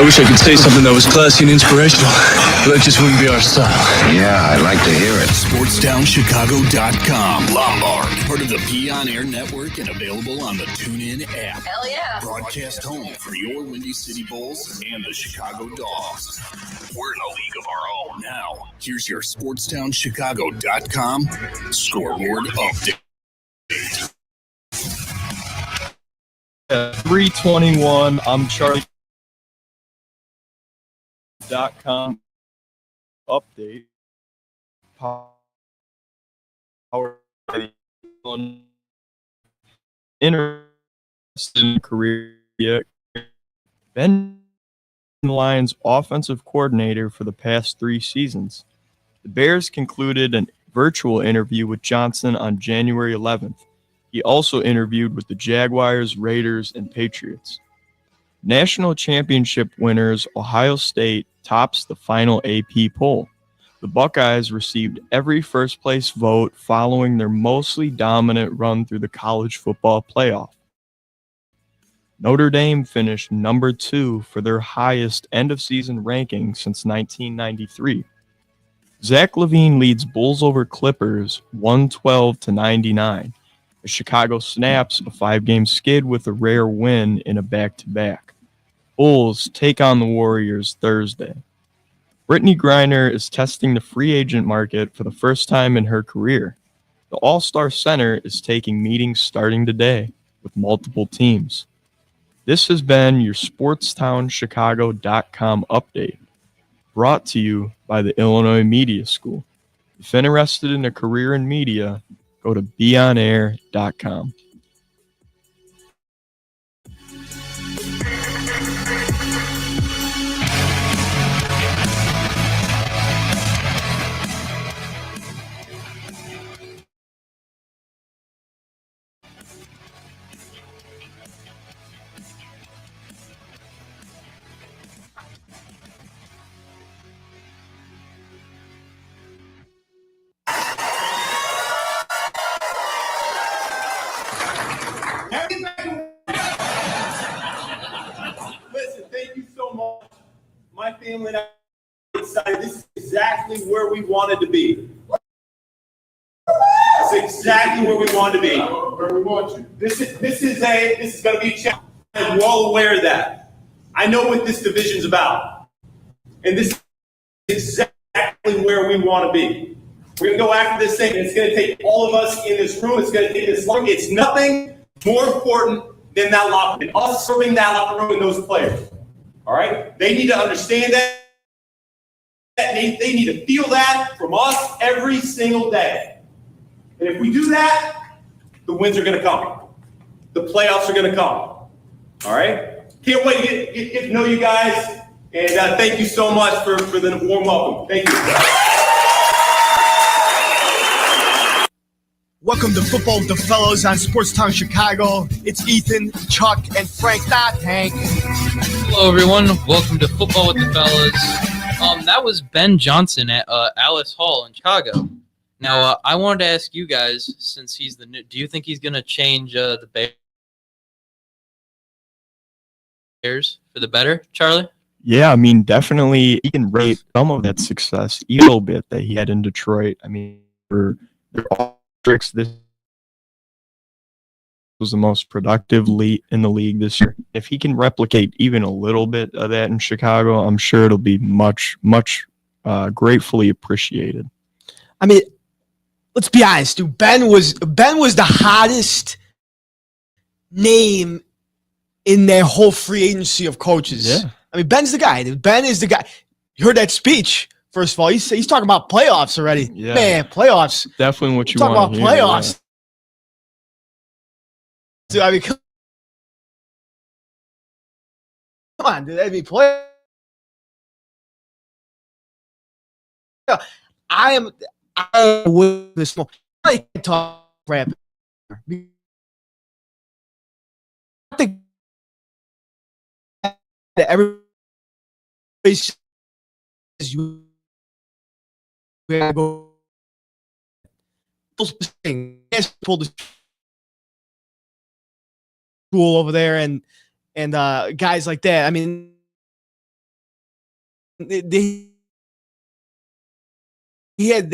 I wish I could say something that was classy and inspirational, but that just wouldn't be our style. Yeah, I'd like to hear it. SportsTownChicago.com. Lombard, part of the Be On Air network and available on the TuneIn app. Hell yeah. Broadcast home for your Windy City Bulls and the Chicago Dogs. We're in a league of our own. Now, here's your SportsTownChicago.com scoreboard update. 321. I'm Charlie. .com update. Power interested in career. Ben Lions offensive coordinator for the past 3 seasons. The Bears concluded a virtual interview with Johnson on January 11th. He also interviewed with the Jaguars, Raiders, and Patriots. National championship winners Ohio State tops the final AP poll. The Buckeyes received every first-place vote following their mostly dominant run through the college football playoff. Notre Dame finished number 2 for their highest end-of-season ranking since 1993. Zach LaVine leads Bulls over Clippers 112-99. As Chicago snaps a 5-game skid with a rare win in a back-to-back. Bulls take on the Warriors Thursday. Brittany Griner is testing the free agent market for the first time in her career. The All-Star Center is taking meetings starting today with multiple teams. This has been your SportsTownChicago.com update, brought to you by the Illinois Media School. If interested in a career in media, go to beonair.com. Listen, thank you so much. My family and I are excited. This is exactly where we wanted to be. It's exactly where we wanted to be. Where we want you. This is going to be a challenge. I'm well aware of that. I know what this division's about. And this is exactly where we want to be. We're going to go after this thing, and it's going to take all of us in this room. It's going to take this long. It's nothing more important than that locker room, us serving that locker room and those players. All right? They need to understand that. They need to feel that from us every single day. And if we do that, the wins are going to come. The playoffs are going to come. All right? Can't wait to get to know you guys. And thank you so much for the warm welcome. Thank you. Welcome to Football with the Fellows on Sportstown Chicago. It's Ethan, Chuck, and Frank, not Hank. Hello, everyone. Welcome to Football with the Fellas. That was Ben Johnson at Alice Hall in Chicago. Now, I wanted to ask you guys, since he's the new, do you think he's going to change the Bears for the better, Charlie? Yeah, I mean, definitely he can rate some of that success a little bit that he had in Detroit. I mean, they're all tricks. This was the most productive league in the league this year. If he can replicate even a little bit of that in Chicago, I'm sure it'll be much gratefully appreciated. I mean, let's be honest, dude. Ben was the hottest name in their whole free agency of coaches. Yeah. I mean, Ben's the guy. Dude. Ben is the guy. You heard that speech. First of all, he's talking about playoffs already. Yeah. Man, playoffs. Definitely what you Talk want about to hear. playoffs. Dude, I mean, come on, dude. I mean, I am with this. I can't talk crap. I think that everybody says you gotta go. Pulled the school over there and guys like that. I mean, they had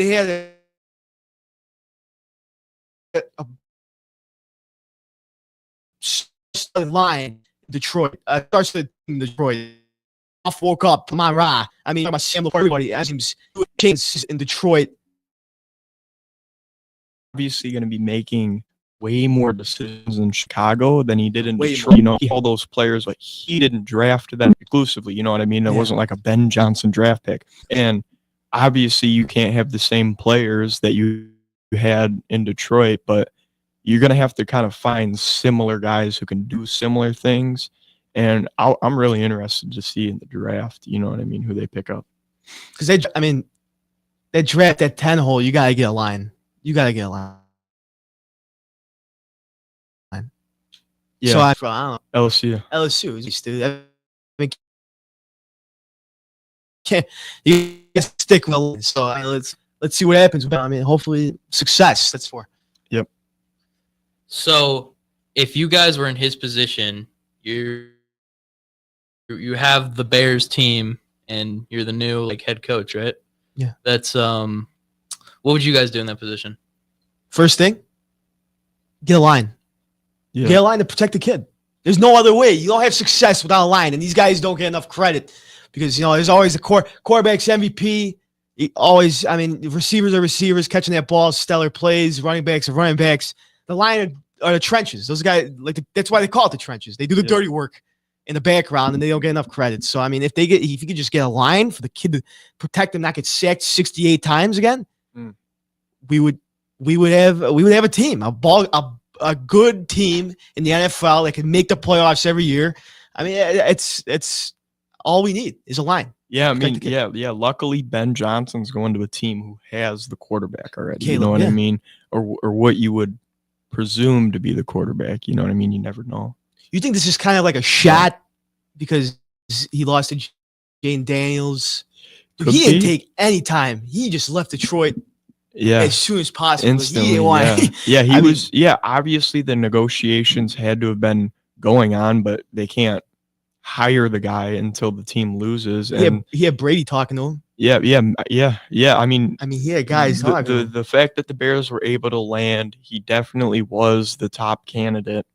a line in Detroit. Started in Detroit. Off woke up. Come on, Ra. I mean, my Sam LaPorta, everybody. It seems changes in Detroit. Obviously, going to be making way more decisions in Chicago than he did in Way Detroit. You know, all those players, like, he didn't draft them exclusively. You know what I mean? It wasn't like a Ben Johnson draft pick. And obviously, you can't have the same players that you had in Detroit, but you're going to have to kind of find similar guys who can do similar things. And I'm really interested to see in the draft, you know what I mean, who they pick up. Because they draft that 10 hole, you got to get a line. You got to get a line. Yeah. So I don't know. LSU. is dude. I mean, can't you can stick with it. So I mean, let's see what happens. I mean, hopefully success. That's for. Yep. So if you guys were in his position, you have the Bears team and you're the new like head coach, right? Yeah. That's what would you guys do in that position? First thing, get a line. Yeah. Get a line to protect the kid. There's no other way. You don't have success without a line, and these guys don't get enough credit because, you know, there's always the quarterback's MVP. Receivers are receivers catching that ball, stellar plays. Running backs are running backs. The line are the trenches. Those guys, that's why they call it the trenches. They do the dirty work in the background, and they don't get enough credit. So, I mean, if you could just get a line for the kid to protect him, not get sacked 68 times again, we would have a team, a good team in the NFL that can make the playoffs every year. I mean, it's all we need is a line. Yeah, I mean, yeah. Luckily, Ben Johnson's going to a team who has the quarterback already. You know what I mean, or what you would presume to be the quarterback. You know what I mean? You never know. You think this is kind of like a shot because he lost to Jane Daniels? He didn't take any time. He just left Detroit. Yeah, as soon as possible. Instantly, obviously the negotiations had to have been going on, but they can't hire the guy until the team loses. And he had Brady talking to him. Yeah. I mean, he had guys talking to him. The fact that the Bears were able to land, he definitely was the top candidate.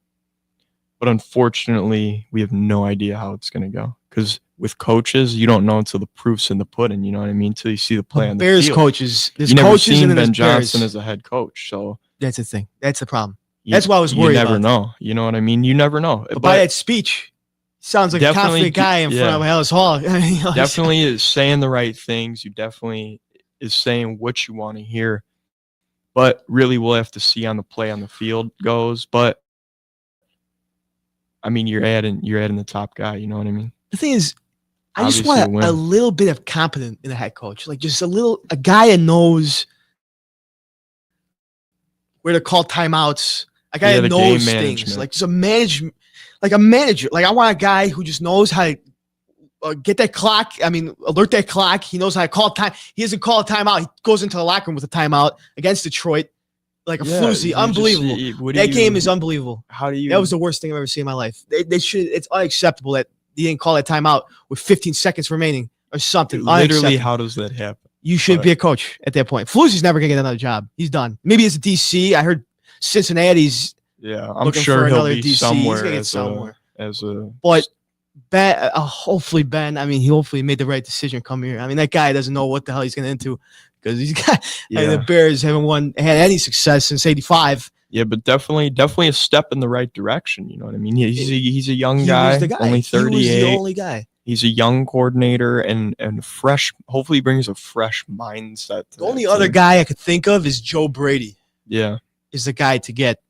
But unfortunately, we have no idea how it's going to go because with coaches, you don't know until the proof's in the pudding. You know what I mean? Until you see the play on the Bears field. Coaches. You never seen Ben Johnson as a head coach, so that's the thing. That's the problem. That's why I was worried. You never know. You know what I mean? You never know. But by that speech, sounds like a confident guy in front of Ellis Hall. Definitely is saying the right things. You definitely is saying what you want to hear. But really, we'll have to see on the play on the field goes. But I mean, you're adding the top guy. You know what I mean? The thing is, I just want a little bit of confidence in a head coach, like just a guy that knows where to call timeouts, a guy that knows things, like just a manager. Like I want a guy who just knows how to get that clock. I mean, alert that clock. He knows how to call time. He doesn't call a timeout. He goes into the locker room with a timeout against Detroit, like a floozy. Unbelievable. That game is unbelievable. That was the worst thing I've ever seen in my life. They should. It's unacceptable that he didn't call that timeout with 15 seconds remaining or something. Literally, how does that happen? You shouldn't be a coach at that point. Floozy's never gonna get another job. He's done. Maybe as a DC. I heard Cincinnati's. Yeah, I'm sure he'll be DC. somewhere. But Ben, hopefully Ben. I mean, he hopefully made the right decision to come here. I mean, that guy doesn't know what the hell he's getting into because he's got. I mean, the Bears haven't had any success since '85. Yeah, but definitely a step in the right direction. You know what I mean? He's a young guy, only 38. He was the only guy. He's a young coordinator and fresh. Hopefully, brings a fresh mindset. The only other guy I could think of is Joe Brady. Yeah, is the guy to get.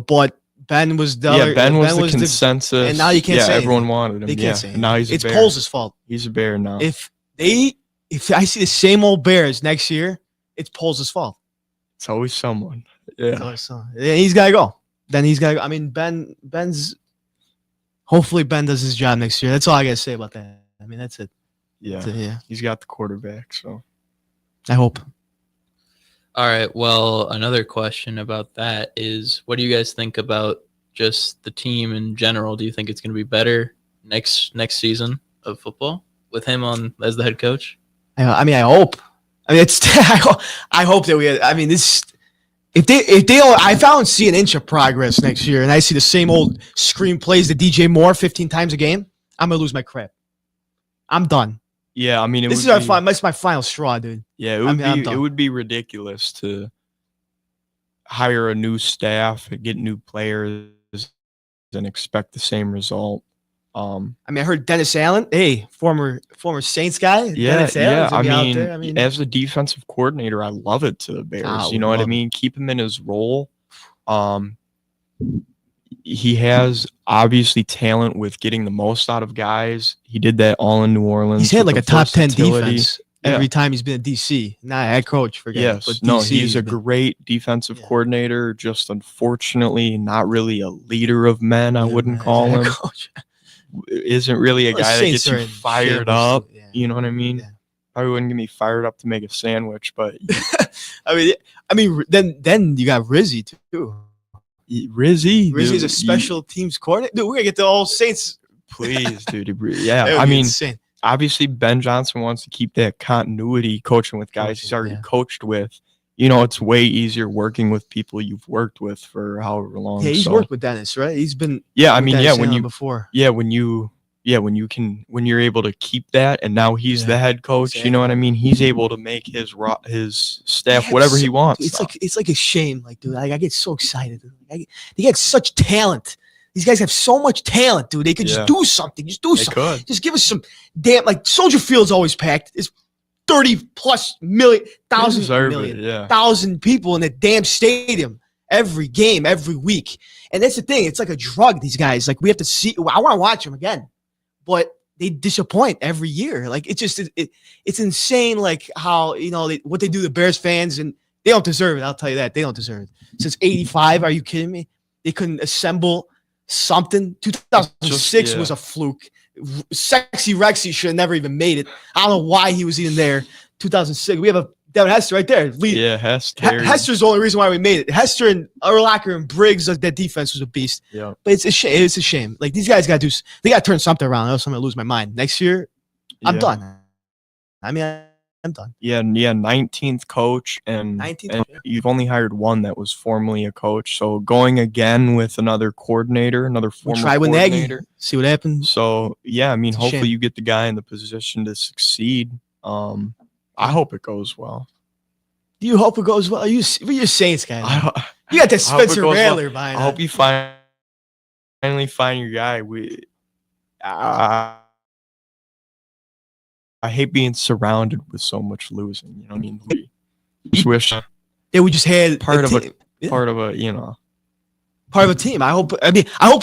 But Ben was the Ben was the consensus, and now you can't say everyone wanted him. They can't say now he's it's Poles' fault. He's a Bear now. If I see the same old Bears next year, it's Poles' fault. It's always someone. Yeah, he's got to go. Then he's got to go. I mean, Ben's. Hopefully, Ben does his job next year. That's all I got to say about that. I mean, that's it. Yeah, he's got the quarterback, so I hope. All right. Well, another question about that is, what do you guys think about just the team in general? Do you think it's going to be better next season of football with him on as the head coach? I mean, I hope. I mean, it's. I hope that we. I mean, this. If they don't, if I don't see an inch of progress next year, and I see the same old screenplays that DJ Moore 15 times a game, I'm gonna lose my crap. I'm done. Yeah, I mean, This is my final straw, dude. Yeah, I'm done. it would be ridiculous to hire a new staff, get new players, and expect the same result. I mean, I heard Dennis Allen, former Saints guy. Yeah, Dennis Allen's gonna be out there. I mean, as a defensive coordinator, I love it to the Bears. I You know what I love mean? Keep him in his role. He has obviously talent with getting the most out of guys. He did that all in New Orleans. he's had with like a the top 10 versatility. defense every time he's been a DC. Not a head coach, forget it. Yes, But no, DC, he's a been- great defensive Yeah. coordinator. Just unfortunately, not really a leader of men. I wouldn't as a call head him. coach. Isn't really a Well, the guy that Saints gets are you in fired shambles, up. yeah. You know what I mean? Yeah. Probably wouldn't get me fired up to make a sandwich, but I mean, then you got Rizzy too. Rizzy, Rizzy's dude, a special teams coordinator. Dude, we're gonna get the all Saints. Please, dude. That Yeah, would I be mean, insane. obviously Ben Johnson wants to keep that continuity coaching with guys he's Coaching, already yeah. coached with. You know, it's way easier working with people you've worked with for however long. Yeah, he's so, worked with Dennis, right? He's been. yeah, I with mean, Dennis yeah, when Allen you before. when you're able to keep that, and now he's Yeah, the head coach. You know what I mean? He's able to make his staff They whatever have he so- wants. It's like a shame, like dude. I get so excited. They get such talent. These guys have so much talent, dude. They could Yeah. just do something. Just do They something. could. Just give us some damn. Like Soldier Field's always packed. It's 30+ million, thousand people in the damn stadium every game, every week. And that's the thing. It's like a drug. These guys, like we have to see. I want to watch them again, but they disappoint every year. Like it's just it's insane. Like how what they do to Bears fans, and they don't deserve it. I'll tell you that they don't deserve it. Since '85, are you kidding me? They couldn't assemble something. 2006 yeah. was a fluke. Sexy Rexy should have never even made it. I don't know why he was even there. 2006. We have a Devin Hester right there. Yeah, Hester. Hester's the only reason why we made it. Hester and Urlacher and Briggs, that defense was a beast. Yeah. But it's a shame. It's a shame. Like these guys got to do. They got to turn something around. Else I'm gonna lose my mind. Next year, I'm Yeah. done. I mean, I'm done. Yeah, 19th coach, and 19th, and yeah. you've only hired one that was formerly a coach. So going again with another coordinator, another We'll former try with Nagy. coordinator. See what happens. So yeah, I mean, It's a hopefully shame. you get the guy in the position to succeed. I hope it goes well. Do you hope it goes well? You're Saints guy. I, You got that I hope it Spencer goes well. Rattler behind. I hope you finally find your guy. I hate being surrounded with so much losing. You know what I mean? We just wish Yeah, we just had part of team. Yeah. part of a, you know. Part of a team. I hope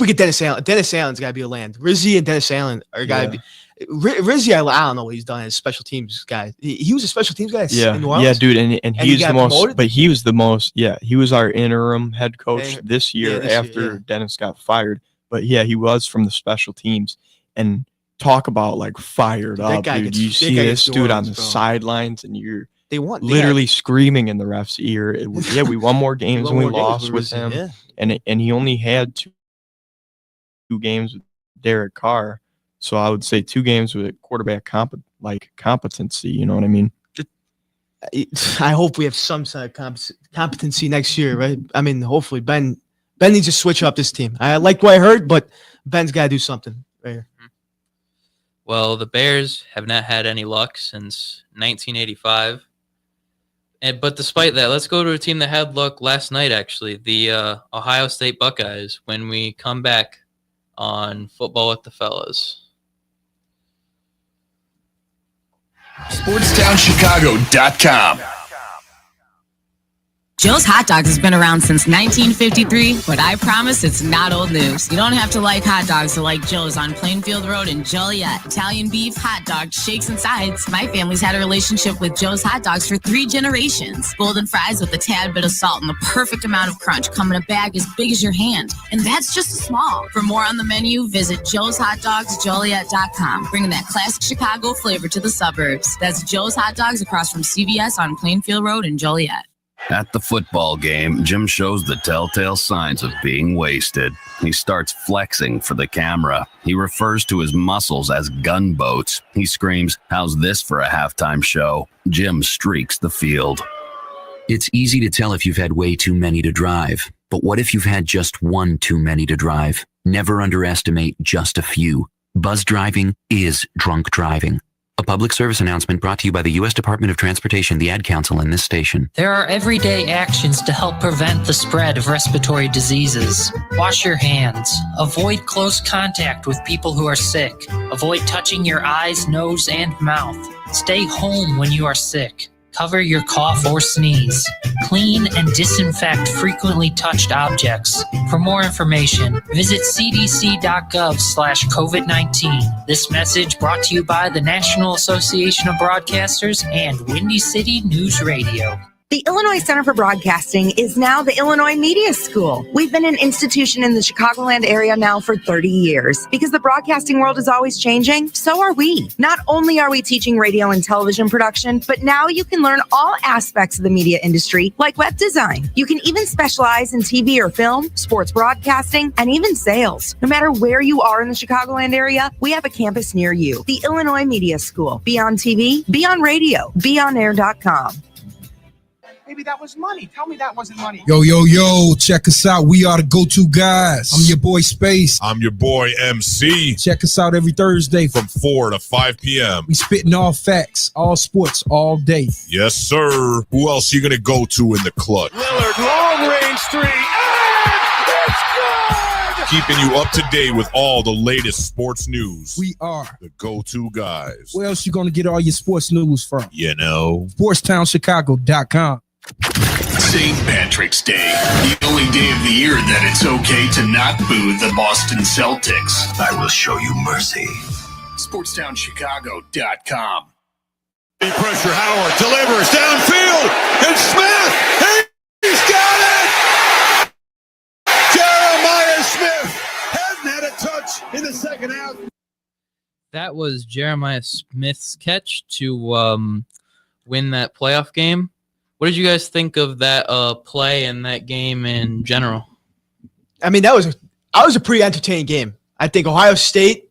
we get Dennis Allen. Dennis Allen's got to be a land. Rizzy and Dennis Allen are got to be. Rizzy, I don't know what he's done as special teams guy. He was a special teams guy. Yeah, in New Orleans. yeah, dude, and he he's got the most. promoted? But he was the most. Yeah, he was our interim head coach Yeah, this year this year, after yeah. Dennis got fired. But yeah, he was from the special teams. And talk about like fired That up, guy dude. gets- You that see guy this gets dude on Orleans, the bro. sidelines, and you're They won. They literally screaming in the ref's ear. Yeah, we won more games won and we more games lost with Rizzy, him. Yeah. And he only had two games with Derek Carr. So I would say 2 games with quarterback competency. You know what I mean? I hope we have some sort of competency next year, right? I mean, hopefully Ben needs to switch up this team. I like what I heard, but Ben's got to do something right here. Well, the Bears have not had any luck since 1985. But despite that, let's go to a team that had luck last night, actually, the Ohio State Buckeyes, when we come back on Football with the Fellas. SportsTownChicago.com. Joe's Hot Dogs has been around since 1953, but I promise it's not old news. You don't have to like hot dogs to like Joe's on Plainfield Road in Joliet. Italian beef, hot dogs, shakes, and sides. My family's had a relationship with Joe's Hot Dogs for 3 generations. Golden fries with a tad bit of salt and the perfect amount of crunch come in a bag as big as your hand. And that's just small. For more on the menu, visit joeshotdogsjoliet.com, bringing that classic Chicago flavor to the suburbs. That's Joe's Hot Dogs across from CVS on Plainfield Road in Joliet. At the football game, Jim shows the telltale signs of being wasted. He starts flexing for the camera. He refers to his muscles as gunboats. He screams, "How's this for a halftime show?" Jim streaks the field. It's easy to tell if you've had way too many to drive. But what if you've had just one too many to drive? Never underestimate just a few. Buzz driving is drunk driving. A public service announcement brought to you by the U.S. Department of Transportation, the Ad Council, and this station. There are everyday actions to help prevent the spread of respiratory diseases. Wash your hands. Avoid close contact with people who are sick. Avoid touching your eyes, nose, and mouth. Stay home when you are sick. Cover your cough or sneeze. Clean and disinfect frequently touched objects. For more information, visit cdc.gov/COVID-19. This message brought to you by the National Association of Broadcasters and Windy City News Radio. The Illinois Center for Broadcasting is now the Illinois Media School. We've been an institution in the Chicagoland area now for 30 years. Because the broadcasting world is always changing, so are we. Not only are we teaching radio and television production, but now you can learn all aspects of the media industry, like web design. You can even specialize in TV or film, sports broadcasting, and even sales. No matter where you are in the Chicagoland area, we have a campus near you. The Illinois Media School. Be on TV, be on radio, beonair.com. Maybe that was money. Tell me that wasn't money. Yo, check us out. We are the go-to guys. I'm your boy Space. I'm your boy MC. Check us out every Thursday from 4 to 5 p.m. We spitting all facts, all sports, all day. Yes, sir. Who else you going to go to in the clutch? Lillard, long-range three, and it's good! Keeping you up to date with all the latest sports news. We are the go-to guys. Where else you going to get all your sports news from? You know. SportsTownChicago.com. St. Patrick's Day, the only day of the year that it's okay to not boo the Boston Celtics. I will show you mercy. SportsTownChicago.com. Pressure, Howard delivers downfield, and Smith, he's got it! Jeremiah Smith hasn't had a touch in the second half. That was Jeremiah Smith's catch to win that playoff game. What did you guys think of that play and that game in general? I mean, that was a pretty entertaining game. I think Ohio State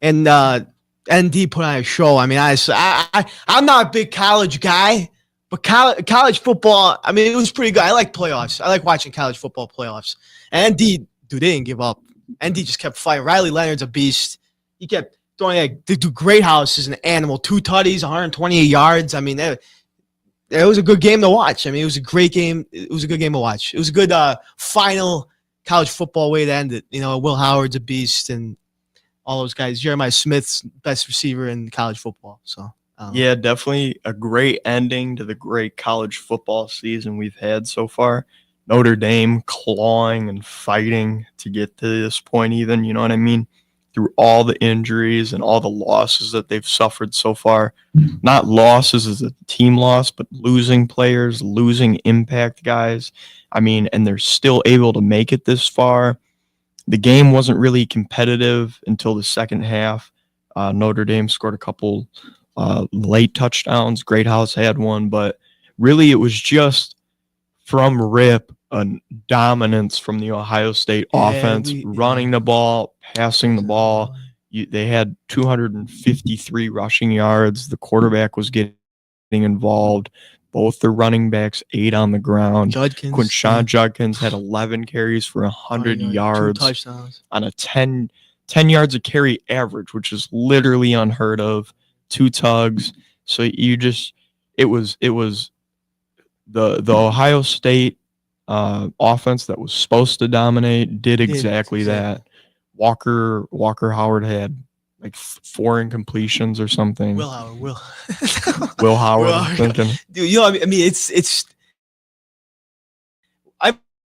and ND put on a show. I mean, I'm not a big college guy, but college football, I mean, it was pretty good. I like playoffs. I like watching college football playoffs. And ND, dude, they didn't give up. ND just kept fighting. Riley Leonard's a beast. He kept throwing Great House is an animal. 2 tutties, 128 yards. I mean, it was a good game to watch. I mean, it was a great game. It was a good game to watch. It was a good final college football way to end it. You know, Will Howard's a beast and all those guys. Jeremiah Smith's best receiver in college football. So yeah, definitely a great ending to the great college football season we've had so far. Notre Dame clawing and fighting to get to this point even, you know what I mean? Through all the injuries and all the losses that they've suffered so far. Not losses as a team loss, but losing players, losing impact guys. I mean, and they're still able to make it this far. The game wasn't really competitive until the second half. Notre Dame scored a couple late touchdowns. Great House had one, but really it was just from rip a dominance from the Ohio State offense, running the ball, passing the ball. They had 253 rushing yards. The quarterback was getting involved. Both the running backs, 8 on the ground. Quinshon Judkins had 11 carries for 100 yards on a 10 yards a carry average, which is literally unheard of. 2 tugs. So it was the Ohio State offense that was supposed to dominate did exactly that. Walker Howard had like 4 incompletions or something. Will Howard. Will Howard. Thinking. Dude, you know, I mean, it's.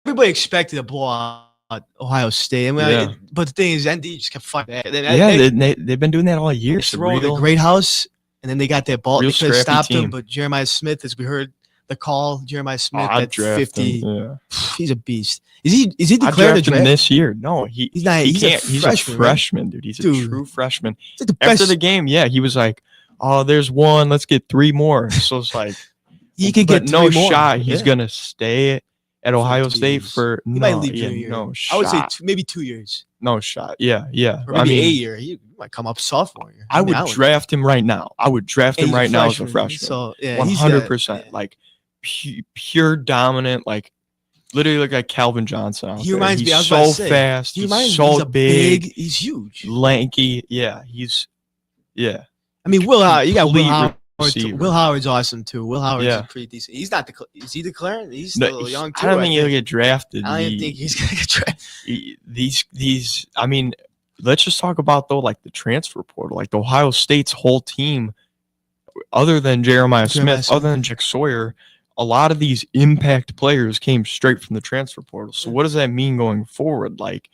Everybody expected a blowout at Ohio State. I mean, but the thing is, ND just kept fighting back. They've been doing that all year. Throwing the Great House, and then they got that ball. They could have stopped him, but Jeremiah Smith, as we heard the call, Jeremiah Smith at 50. He's a beast. Is he declared a draft? Him this year? No, he's not. He can't. He's a freshman, dude. He's a true freshman. After the game, he was like, "Oh, there's one. Let's get 3 more." So it's like, He could But get no 3 more. shot. He's Yeah. gonna stay at Ohio 3 State years. for He might no, leave yeah, junior. no I would say shot. maybe 2 years. No shot. Yeah. Or I maybe mean, a year. He might come up sophomore year. I would mean, draft him right now. I would draft And him he's a right now as a freshman, freshman. so, yeah, One he's hundred got- percent. yeah. Like pure dominant. Like literally look like Calvin Johnson out He there. reminds me. I He's was about so to say, fast. He He's reminds me. so He's a big, He's huge. lanky. Yeah. Yeah. I mean, Will Howard. You got Will Complete Howard. receiver. Will Howard's awesome too. Will Howard's Yeah. pretty decent. He's not. Is he declaring? He's No, still young too. I don't think he'll get drafted. I don't think he's gonna get drafted. These. I mean, let's just talk about though, like the transfer portal. Like Ohio State's whole team, other than Jeremiah Smith, other than Jack Sawyer, a lot of these impact players came straight from the transfer portal. So what does that mean going forward? Like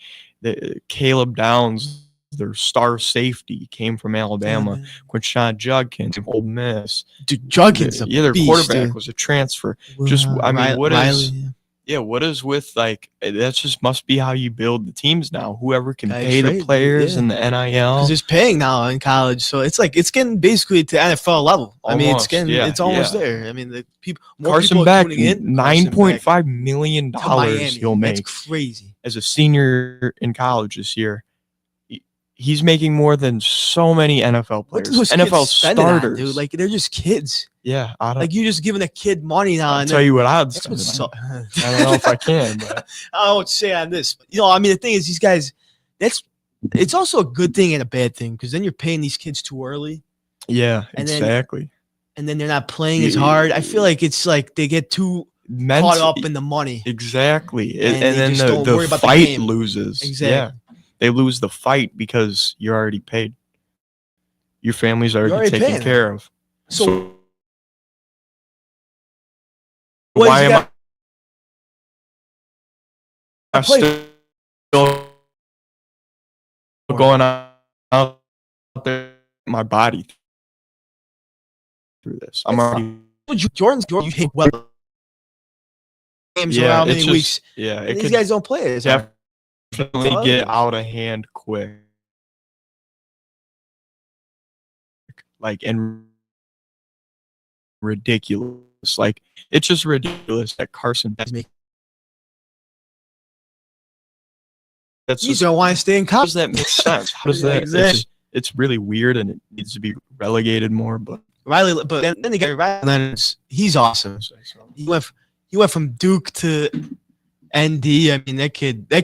Caleb Downs, their star safety, came from Alabama. Quinshon Judkins from Ole Miss. Dude, Judkins, a their beast, quarterback dude. was a transfer. Just I mean, what is? Yeah, what is with like that? Just must be how you build the teams now. Whoever can Guy pay trade, the players yeah. and the NIL. Because it's paying now in college, so it's like it's getting basically to NFL level. I mean, it's Almost, getting yeah, it's almost yeah. there. I mean, the people more Carson people are Beck, tuning in. Carson Beck $9.5 million to Miami. he'll make That's crazy. as a senior in college this year. He's making more than so many NFL What players, do those NFL kids spend it on, starters. dude? Like they're just kids. Yeah, I don't. Like you're just giving a kid money now. I'll and tell then- you what I'd That's spend what's it so, on. I don't know if I can, but I don't know what to say on this. But, I mean, the thing is, these guys, it's also a good thing and a bad thing because then you're paying these kids too early. yeah, And then- exactly. And then they're not playing as hard. I feel like it's like they get too caught up in the money. Exactly. And And, they then just don't worry the about the fight game. loses. Exactly. Yeah. They lose the fight because you're already paid. Your family's already, already taken paying care of. So what why is am that- I still going out there my body through this? I'm already Jordan, you hit well. Games around it's many just- weeks. Yeah, And it these could guys don't play it. as hard. definitely get out of hand quick. Like and ridiculous. Like it's just ridiculous that Carson has me. That's You just, don't want to stay in how college. does that make sense? How does Yeah, that? exactly. It's really weird and it needs to be relegated more. But Riley, but then they got Riley Leonard's. He's awesome. He went from Duke to ND. I mean, that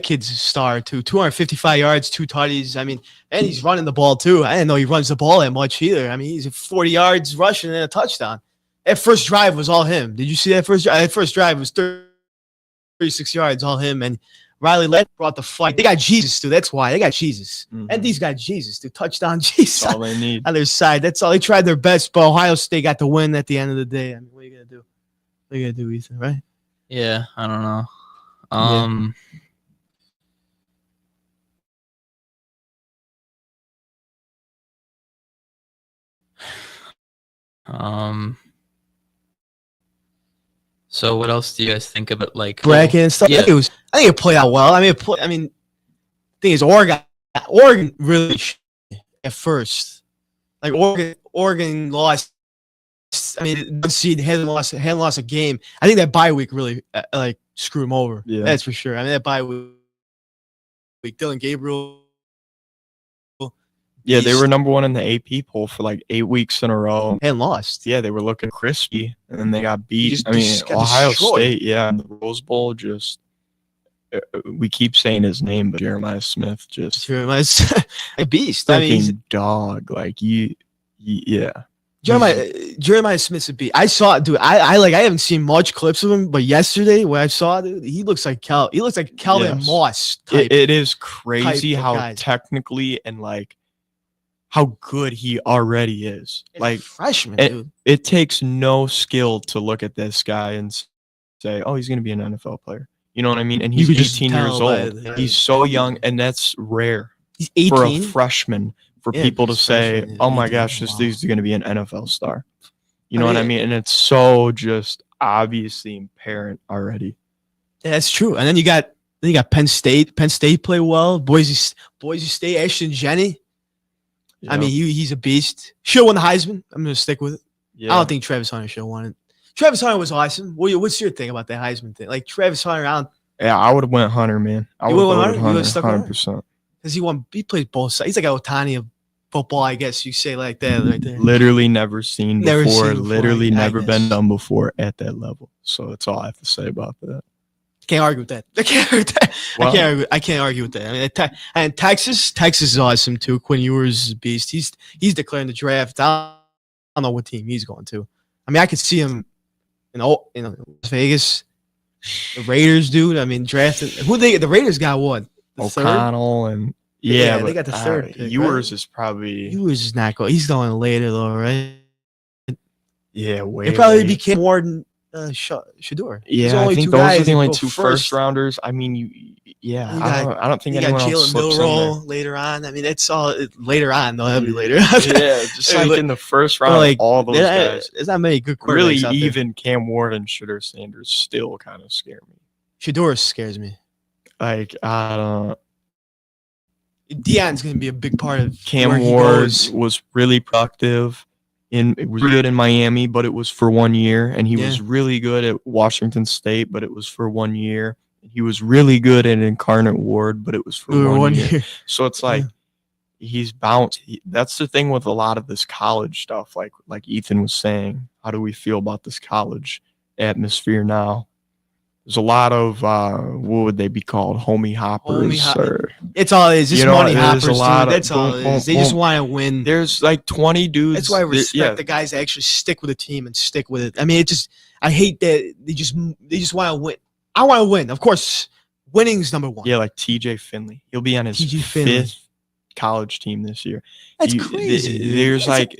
kid's a star too. 255 yards, 2 tutties. I mean, and he's running the ball too. I didn't know he runs the ball that much either. I mean, he's at 40 yards rushing and a touchdown. That first drive was all him. Did you see that first drive? That first drive was 36 yards, all him. And Riley Leonard brought the fight. They got Jesus, dude. That's why they got Jesus. And these got Jesus, dude. Touchdown Jesus. That's all they need. On their side. That's all. They tried their best, but Ohio State got the win at the end of the day. I mean, what are you gonna do? What are you gonna do, Ethan? Right? Yeah, I don't know. So what else do you guys think of it? Like Bracket and stuff. Yeah. I think it played out well. I mean, thing is, Oregon really at first, like Oregon lost. I mean, one seed hadn't lost a game. I think that bye week really like screwed them over. Yeah. That's for sure. I mean, that bye week, Dylan Gabriel. yeah, they were number one in the AP poll for like 8 weeks in a row. And lost. Yeah, they were looking crispy, and then they got beat. just- I mean, just got Ohio destroyed. State, yeah, and the Rose Bowl just. We keep saying his name, but Jeremiah Smith just Jeremiah's a beast. I mean, he's, freaking dog. Like yeah. Jeremiah Smith's a beast. I saw, dude. I haven't seen much clips of him, but yesterday when I saw, dude, he looks like Calvin Yes. Moss type. It is crazy type of how guys. technically and like how good he already is. As a Like freshman, it, dude. it takes no skill to look at this guy and say, "Oh, he's going to be an NFL player." You know what I mean? And You he's could just 18 years tell by old. the- He's so young, and that's rare He's for a 18. freshman. For Yeah, people to he's say, freshman, "Oh my 18. gosh, this Wow. dude's going to be an NFL star." You I know what I mean- mean? And it's so just obviously apparent already. Yeah, that's true. And then you got Penn State. Penn State played well. Boise State. Ashton Jenny. I Yeah. mean, he's a beast. Should have won the Heisman. I'm gonna stick with it. Yeah. I don't think Travis Hunter should have won it. Travis Hunter was awesome. What's your thing about that Heisman thing? Like Travis Hunter, Yeah, I would have went Hunter, man. I You would would've have went voted Hunter? You would've Hunter, stuck with 100%. because he plays both sides. He's like a Otani of football, I guess you say like that right there. Literally never seen Never before. seen before, Literally I never been guess. done before at that level. So that's all I have to say about that. Can't argue with that. I can't argue with that. Well- I can't argue with that. I mean, and Texas is awesome too. Quinn Ewers is a beast. He's declaring the draft. I don't know what team he's going to. I mean, I could see him in Las Vegas. The Raiders, dude. I mean, drafted the Raiders got what? The third? O'Connell and Yeah, but, they got the third pick, Ewers right? is probably Ewers is not going. He's going later though, right? way. It probably late. became more than Shador. There's Yeah, I only think two those guys are the only that go two first rounders. I mean, I don't think you anyone got else Jalen slips in there. Milroe later on. I mean, it's all later on. Though that'll be later. Yeah, just like in the first round, like, all those guys. There's not many good quarterbacks Really, out there. even Cam Ward and Shador Sanders still kind of scare me. Shador scares me. Like, I don't. Deion's going to be a big part of Cam where he Ward goes. was really productive. It was good in Miami, but it was for 1 year, and he was really good at Washington State, but it was for 1 year. He was really good at Incarnate Ward, but it was for 1 year. So it's like he's bounced. That's the thing with a lot of this college stuff. Like Ethan was saying, how do we feel about this college atmosphere now? There's a lot of what would they be called? Homie hoppers. It's all it is. It's you know, money there's hoppers. a lot Dude. of That's all it is. They just want to win. There's like 20 dudes. That's why I respect the guys that actually stick with a team and stick with it. I mean, I hate that they just want to win. I want to win. Of course, winning's number one. Yeah, like TJ Finley. He'll be on his fifth college team this year. That's crazy. There's like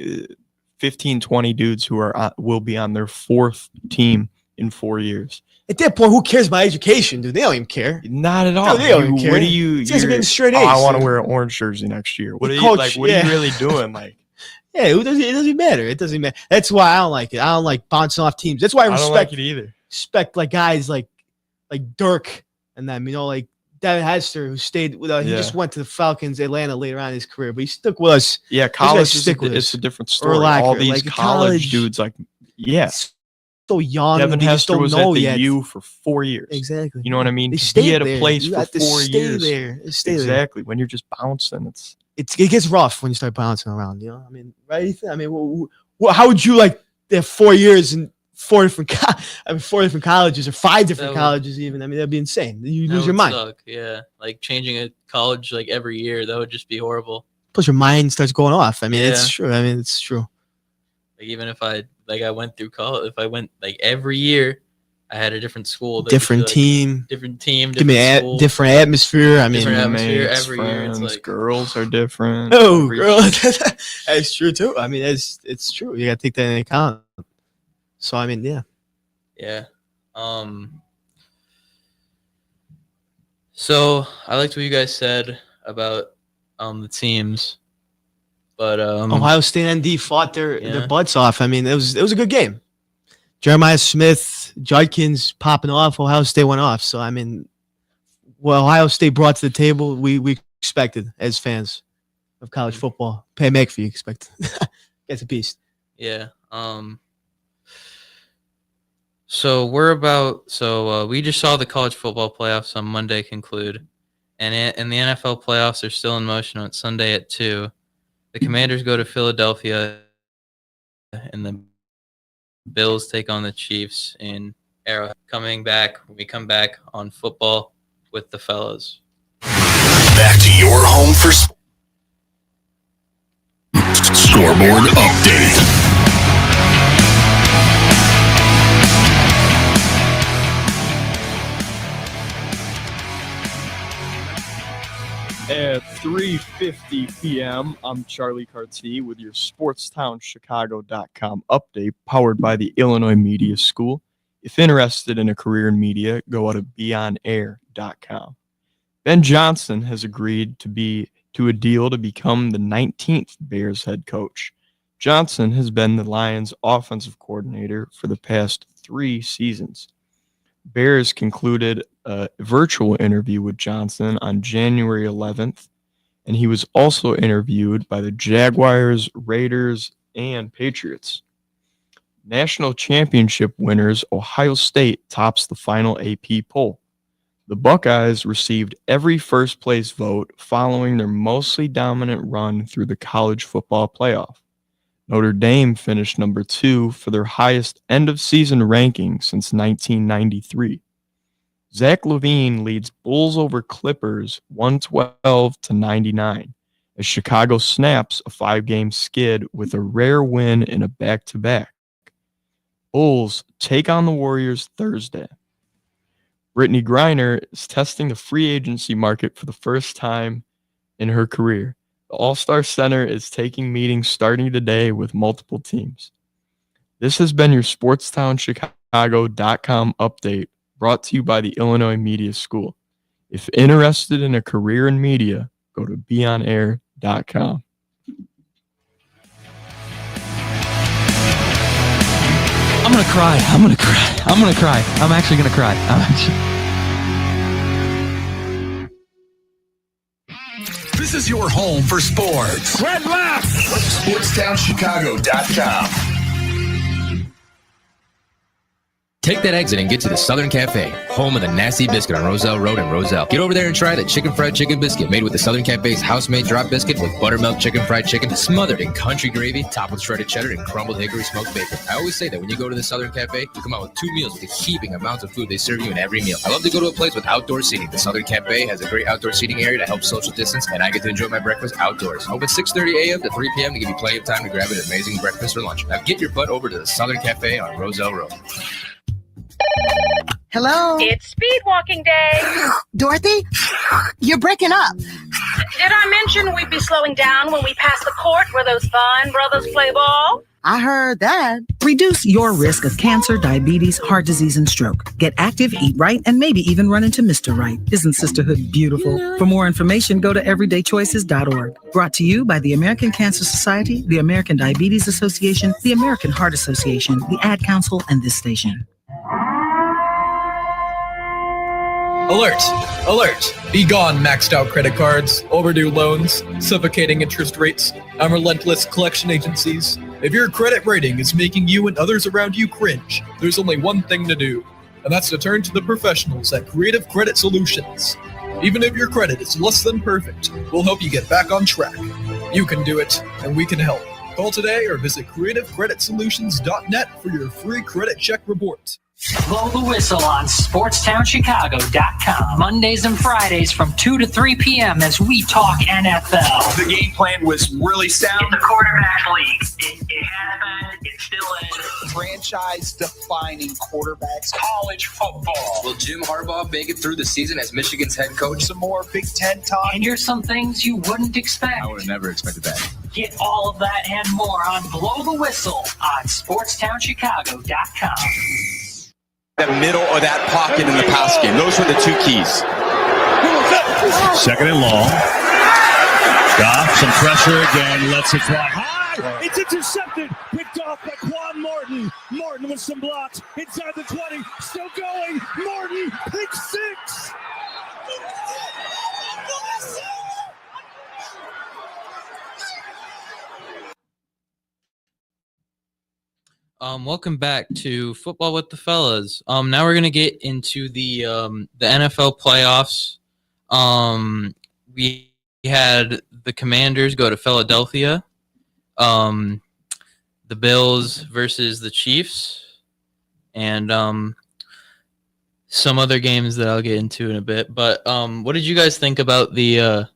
15, 20 dudes who will be on their fourth team in 4 years. At that point, who cares about education, dude? They don't even care. Not at all. Dude, they don't even care. What do you? These guys are getting straight A's. I want to wear an orange jersey next year. What are you like? What are you really doing? Like, yeah, it doesn't matter. It doesn't matter. That's why I don't like it. I don't like bouncing off teams. That's why I respect. don't like it either. Respect like guys like Dirk and them. You know, like Devin Hester, who stayed with us. He just went to the Falcons, Atlanta later on in his career, but he stuck with us. Yeah, college it's a different story. All these college dudes, like, so young. Devin they just Hester don't was know at the yet. U for 4 years. Exactly. You know what I mean? They stayed He had there. a place You for have to 4 stay years. there. Stay there. Exactly. When you're just bouncing, it gets rough when you start bouncing around. You know, I mean, right? Ethan? I mean, how would you like have 4 years in four different colleges or five different colleges even? I mean, that'd be insane. You lose your mind. Suck. Yeah, like changing a college like every year, that would just be horrible. Plus, your mind starts going off. I mean, it's true. I mean, it's true. Like even if I went through college, if I went like every year, I had a different school, Different team. different team, Give me different school, different atmosphere. I mean, different atmosphere Roommates, every year. It's friends, like girls are different. oh, girl, that's true too. I mean, it's true. You got to take that into account. So I mean, yeah. Yeah. So I liked what you guys said about the teams, but Ohio State and ND fought their butts off. I mean, it was a good game. Jeremiah Smith, Judkins popping off. Ohio State went off. So I mean, what Ohio State brought to the table, we expected as fans of college football. Pat McAfee expected. That's a beast. Yeah. So we just saw the college football playoffs on Monday conclude, and the NFL playoffs are still in motion on Sunday at 2. The Commanders go to Philadelphia, and the Bills take on the Chiefs in Arrowhead. We come back on Football with the Fellas. Back to your home for Scoreboard Update. At 3:50 p.m., I'm Charlie Carty with your SportsTownChicago.com update powered by the Illinois Media School. If interested in a career in media, go out to BeyondAir.com. Ben Johnson has agreed to a deal to become the 19th Bears head coach. Johnson has been the Lions' offensive coordinator for the past 3 seasons. Bears concluded a virtual interview with Johnson on January 11th, and he was also interviewed by the Jaguars, Raiders, and Patriots. National championship winners Ohio State tops the final AP poll. The Buckeyes received every first-place vote following their mostly dominant run through the college football playoff. Notre Dame finished number 2 for their highest end-of-season ranking since 1993. Zach LaVine leads Bulls over Clippers 112-99 as Chicago snaps a 5-game skid with a rare win in a back-to-back. Bulls take on the Warriors Thursday. Brittany Griner is testing the free agency market for the first time in her career. The All-Star Center is taking meetings starting today with multiple teams. This has been your SportstownChicago.com update brought to you by the Illinois Media School. If interested in a career in media, go to beonair.com. I'm going to cry. I'm actually going to cry. This is your home for sports. Red left. SportstownChicago.com. Take that exit and get to the Southern Cafe, home of the Nasty Biscuit on Roselle Road in Roselle. Get over there and try the chicken fried chicken biscuit made with the Southern Cafe's house-made drop biscuit with buttermilk chicken fried chicken smothered in country gravy, topped with shredded cheddar and crumbled hickory smoked bacon. I always say that when you go to the Southern Cafe, you come out with 2 meals with the heaping amounts of food they serve you in every meal. I love to go to a place with outdoor seating. The Southern Cafe has a great outdoor seating area to help social distance, and I get to enjoy my breakfast outdoors. Open 6:30 a.m. to 3 p.m. to give you plenty of time to grab an amazing breakfast or lunch. Now get your butt over to the Southern Cafe on Roselle Road. Hello? It's speed walking day. Dorothy? You're breaking up. Did I mention we'd be slowing down when we pass the court where those fine brothers play ball? I heard that. Reduce your risk of cancer, diabetes, heart disease, and stroke. Get active, eat right, and maybe even run into Mr. Right. Isn't sisterhood beautiful? For more information, go to everydaychoices.org. Brought to you by the American Cancer Society, the American Diabetes Association, the American Heart Association, the Ad Council, and this station. Alert! Alert! Be gone, maxed out credit cards, overdue loans, suffocating interest rates, and relentless collection agencies. If your credit rating is making you and others around you cringe, there's only one thing to do, and that's to turn to the professionals at Creative Credit Solutions. Even if your credit is less than perfect, we'll help you get back on track. You can do it, and we can help. Call today or visit creativecreditsolutions.net for your free credit check report. Blow the whistle on SportstownChicago.com. Mondays and Fridays from 2 to 3 p.m. as we talk NFL. The game plan was really sound. The quarterback league. It has been. It still is. Franchise-defining quarterbacks. College football. Will Jim Harbaugh make it through the season as Michigan's head coach? Some more Big Ten talk. And here's some things you wouldn't expect. I would have never expected that. Get all of that and more on Blow the Whistle on SportstownChicago.com. The middle of that pocket in the pass game. Those were the two keys. Second and long. Goff, some pressure again, lets it fly high. It's intercepted. Picked off by Quan Martin. Martin with some blocks. Inside the 20. Still going. Martin, pick 6. Welcome back to Football with the Fellas. Now we're gonna get into the NFL playoffs. We had the Commanders go to Philadelphia. The Bills versus the Chiefs, and some other games that I'll get into in a bit. But what did you guys think about the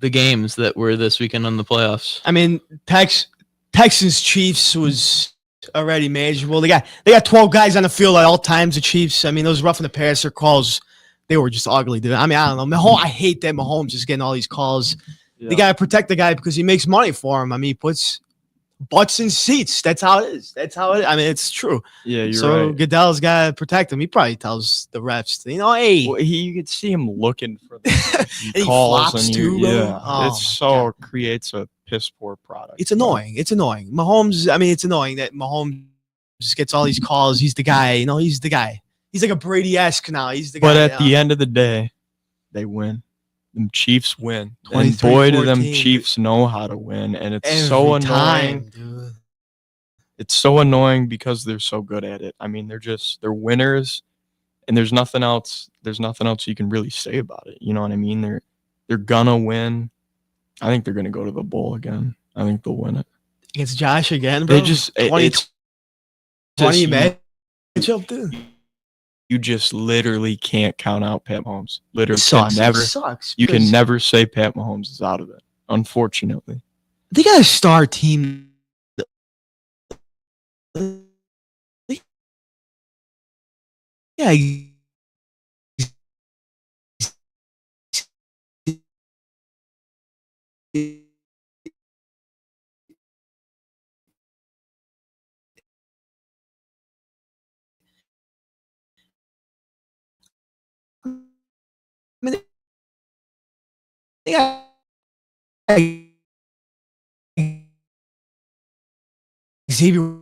games that were this weekend on the playoffs? I mean, Texans Chiefs was already manageable. They got 12 guys on the field at all times. The Chiefs. I mean, those roughing the passer calls, they were just ugly, dude. I mean, I don't know. I hate that Mahomes is getting all these calls. Yeah. They gotta protect the guy because he makes money for him. I mean, he puts butts in seats. That's how it is. I mean, it's true. Yeah, you're so right. Goodell's gotta protect him. He probably tells the refs, hey. Well, you could see him looking for the he calls flops and too, bro. Oh, creates a piss poor product. It's annoying. Mahomes. I mean, it's annoying that Mahomes gets all these calls. He's the guy. He's the guy. He's like a Brady-esque now. He's the guy. But at the end of the day, they win. Them Chiefs win. And boy, do them Chiefs know how to win. And it's so annoying. It's so annoying because they're so good at it. I mean, they're winners, and there's nothing else you can really say about it. You know what I mean? They're gonna win. I think they're gonna go to the bowl again. I think they'll win it. Against Josh again, bro. They just 20 matchup, dude. You just literally can't count out Pat Mahomes. Literally, It never. sucks. You can because never say Pat Mahomes is out of it. Unfortunately, They got a star team. Yeah. I mean, they got Xavier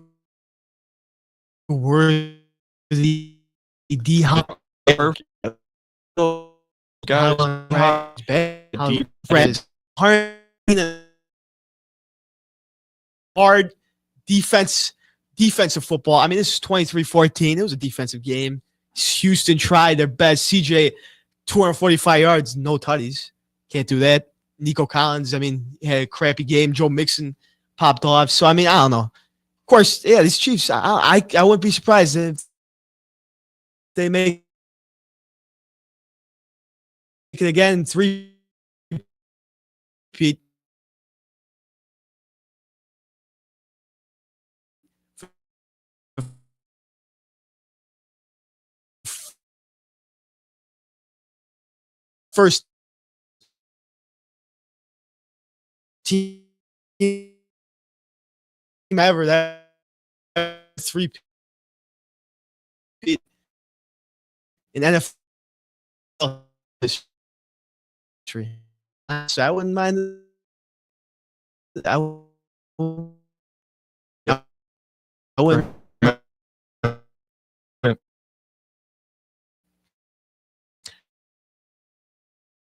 Worthy, D Hop, hard defensive football. I mean, this is 23-14. It was a defensive game. Houston tried their best. CJ, 245 yards, no tutties. Can't do that. Nico Collins, I mean, had a crappy game. Joe Mixon popped off. So, I mean, I don't know. Of course, yeah, these Chiefs, I wouldn't be surprised if they make it again, 3 repeat. First team ever that 3 in NFL history. So I wouldn't mind. I wouldn't.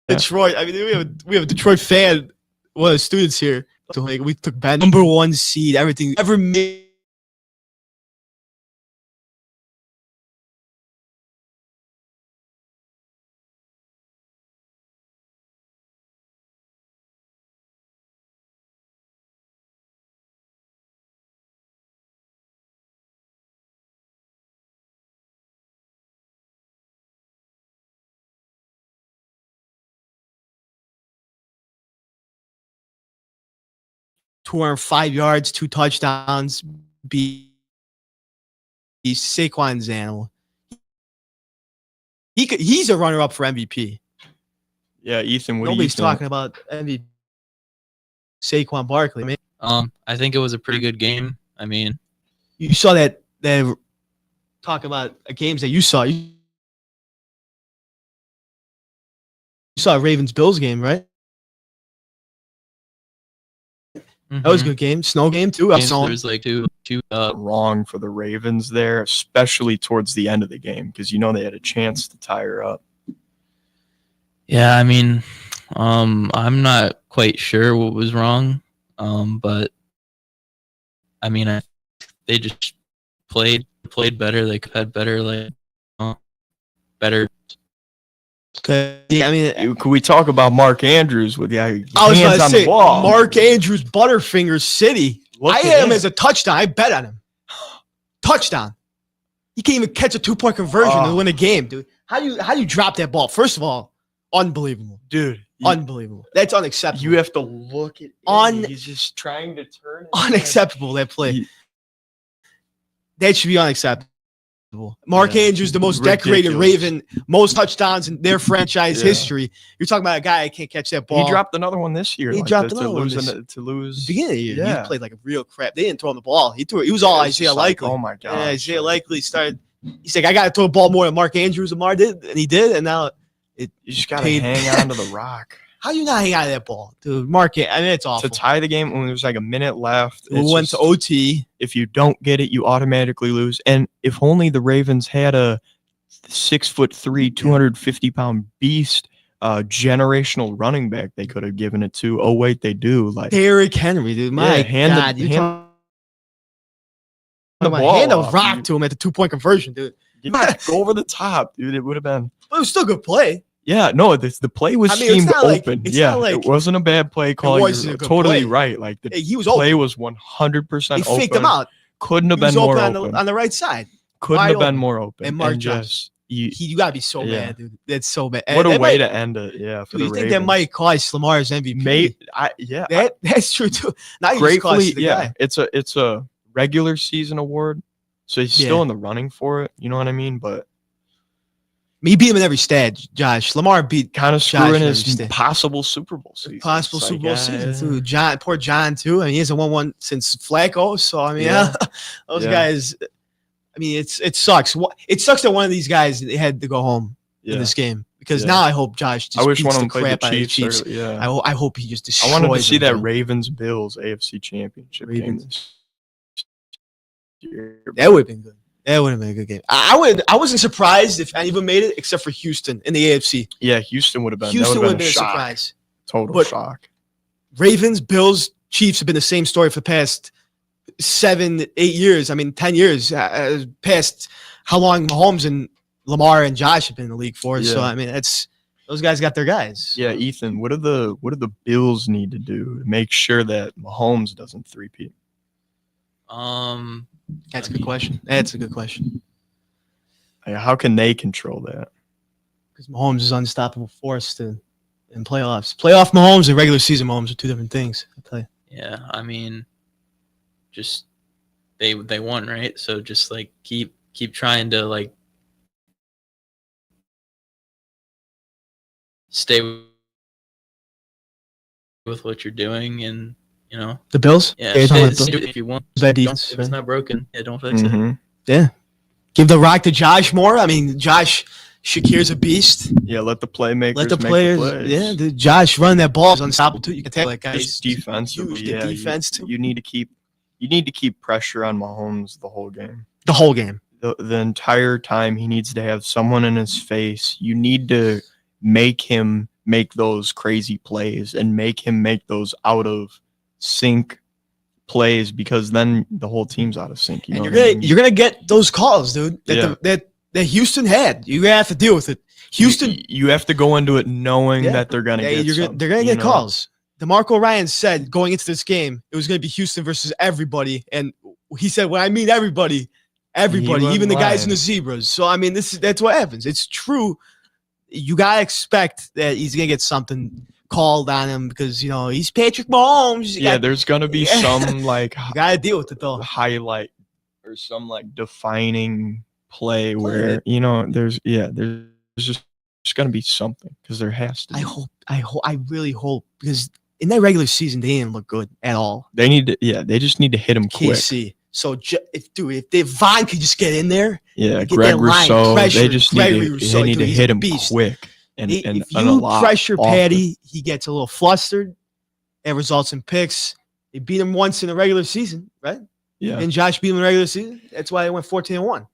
Detroit. I mean, we have a Detroit fan, one of the students here. So like, we took bad number 1 seed, everything ever made. $205 yards, 2 touchdowns. He's Saquon's animal. He's a runner-up for MVP. yeah, Ethan. What Nobody's do you think? talking about MVP. Saquon Barkley, man. I think it was a pretty good game. I mean, You saw that talk about games that you saw. You saw a Ravens-Bills game, right? That was a good game. Snow game too. there's like two Wrong for the Ravens there, especially towards the end of the game, because you know they had a chance to tie her up. Yeah, I mean, I'm not quite sure what was wrong, but I mean, they just played better. They had better, better. Yeah, I mean, Could we talk about Mark Andrews with I was hands going to on say, the ball? Mark Andrews, Butterfinger City. Look I at had him him. as a touchdown. I bet on him. Touchdown. He can't even catch a 2-point conversion to win a game, dude. How do you drop that ball? First of all, unbelievable, dude. Unbelievable. That's unacceptable. You have to look at he's just trying to turn. Unacceptable, that play. That should be unacceptable. Mark Andrews, the most decorated Raven, most touchdowns in their franchise history. You're talking about a guy that can't catch that ball. He dropped another one this year. He like dropped to another one lose. Beginning of the year. Yeah. He played like a real crap. They didn't throw him the ball. He was all Isaiah Likely. Oh my god. Yeah, Isaiah Likely started. He's like, I got to throw the ball more than Mark Andrews. Lamar did, and he did. And now you just got to hang on to the rock. How you not hang out of that ball, dude? Mark, I mean, it's awful. To tie the game when there's like a minute left. We went to OT. If you don't get it, you automatically lose. And if only the Ravens had a 6'3", 250-pound beast, generational running back, they could have given it to. Oh wait, they do. Like Derrick Henry, dude. My God, the my ball hand a off, rock dude. to him at the 2-point conversion, dude. Go over the top, dude. It would have been. But it was still a good play. Yeah, no, the play was I mean, it's schemed not like- open. it's Yeah, not like- it wasn't a bad play call. wasn't You're a good totally play. right. Like the He was play open. was 100% He open. faked him out. Couldn't have He was been more open on the right side. Couldn't wide have been open. more open. And Mark just You got to be so Yeah. mad, dude. That's so bad. what a That way might- to end it. Yeah, for Do the you think that Ravens. might cost Lamar's MVP? That's true too. Now you just Gratefully, cost the yeah, guy. it's a regular season award, so he's Yeah. still in the running for it. You know what I mean? But He beat him in every stat, Josh. Lamar beat kind of Josh screwing in every his stat. possible Super Bowl season. Possible It's Super like, Bowl yeah, season too. John, poor John too. I mean, he hasn't won one since Flacco. So I mean, Yeah. those Yeah. guys. I mean, it sucks. It sucks that one of these guys had to go home Yeah. in this game because Yeah. now I hope Josh just I wish beats one of the them played crap the out of the Chiefs. Chiefs. Yeah, I hope he just I destroys. wanted to see them, that dude. Ravens Bills AFC Championship game. Ravens. this year. That would have been good. That would have been a good game. I wasn't surprised if any of them made it except for Houston in the AFC. Yeah, Houston would have been. Houston would would have been a shock. surprise. Total But- shock. Ravens, Bills, Chiefs have been the same story for the past 7, 8 years. I mean, 10 years. Past how long Mahomes and Lamar and Josh have been in the league for. So Yeah. I mean, those guys got their guys. Yeah, Ethan, what do the Bills need to do to make sure that Mahomes doesn't three-peat? That's a good question. That's a good question. Like, how can they control that? Because Mahomes is unstoppable force in playoffs. Playoff Mahomes and regular season Mahomes are two different things. I'll tell you. Yeah, I mean, just they won, right? So just like keep trying to like stay with what you're doing, and you know The Bills? Yeah, you're talking about stay, the do Bills? it if you want. Bad Don't- defense, if it's right? not broken, yeah, don't fix it. Mhm. Yeah. Give the rock to Josh more. I mean, Josh Shakir's a beast. Yeah, let the playmakers Let the make players, the plays. yeah. The Josh running that ball is unstoppable too. You can tell that guy. Just defensively, huge. The yeah, defense too. you need to keep pressure on Mahomes the whole game. The whole game. The entire time he needs to have someone in his face. You need to make him make those crazy plays and make him make those out of sync plays, because then the whole team's out of sync. You know what I mean? You're gonna get those calls, dude. Yeah. That Houston had. You have to deal with it. Houston. You have to go into it knowing Yeah. that they're gonna get. They're gonna you get know? calls. DeMarco Ryan said going into this game it was gonna be Houston versus everybody, and he said, "When I mean everybody, wasn't even the guys in lying. the Zebras." So I mean, that's what happens. It's true. You gotta expect that he's gonna get something called on him because he's Patrick Mahomes. Yeah, there's gonna be Yeah. some like You gotta deal with it though. highlight or some like defining play where there's just gonna be something, because there has to be. I really hope, because in that regular season they didn't look good at all. They just need to hit him quick. KC. So if Vaughn could just get in there, Yeah, get Greg that line Rousseau. pressure, They just Gregory need Rousseau, to dude, he's hit a him beast. quick and if and you a lot pressure often. Patty, he gets a little flustered. It results in picks. They beat him once in the regular season, right? Yeah. And Josh beat him in the regular season. That's why they went 14-1.